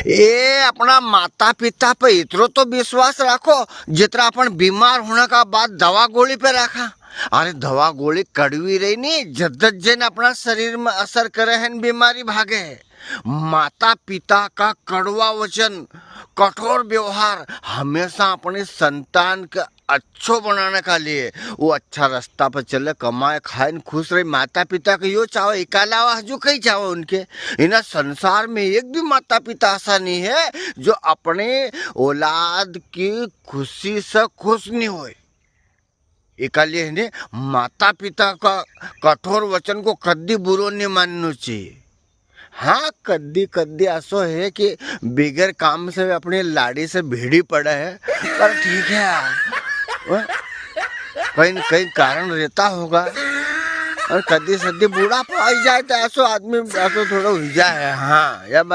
ये अपना माता पिता पे इतना तो विश्वास रखो जितना अपन बीमार होने का बाद दवा गोली पे रखा। अरे दवा गोली कड़वी रही नहीं, जद्दत जन अपना शरीर में असर करे है, बीमारी भागे है। माता पिता का कड़वा वचन, कठोर व्यवहार हमेशा अपने संतान के अच्छो बनाने का लिए वो अच्छा रास्ता पर चले, कमाए खाए खुश रहे। माता पिता के यो चाहो, एक अलावा हजू कहीं चाहो उनके। इन संसार में एक भी माता पिता ऐसा नहीं है जो अपने औलाद की खुशी से खुश नहीं होए। इकालिए ने माता पिता का कठोर वचन को कद्दी बुरो नहीं मानना चाहिए। हाँ, कद्दी कद्दी ऐसो है कि बिगर काम से अपने लाड़ी से भिड़ी पड़ा है, पर ठीक है यार, कहीं न कहीं कारण रहता होगा। और कद्दी सद्दी बूढ़ा पाई जाए तो ऐसो आदमी ऐसो थोड़ा उलझा है। हाँ, या